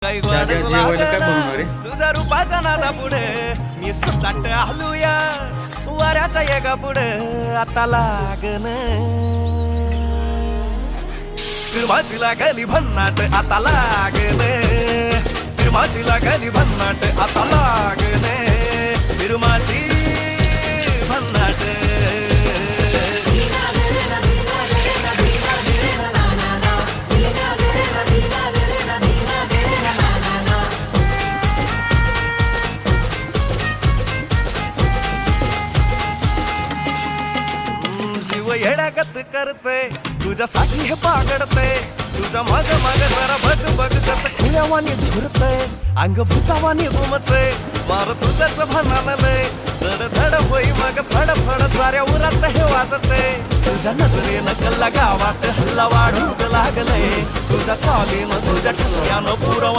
जेवायला काय बनवणार आहे? तुझा रूपाचा नादा पुढे मी ससाट हलूया वाऱ्याचा येगा पुढे आता लागन फिरमाची लागली भन्नाट आता लागन फिरमाची लागली भन्नाट आता लागन फिरमाची भन्नाट जीव येडागत करते तुझ्यासाठी हे पागडते तुझ्या माग माग जरा बघ बघ कसं खिळ्यावानी झुरते अंग भूतावानी घुमते वार तुझ्याच भानालय धड धड होई मग फड फड साऱ्या उरात हे वाजते तुझ्या नजरेनं कल्ला गावात हल्ला वाढूक लागलंय तुझ्या चालीनं तुझ्या ठसक्यानं पुरवा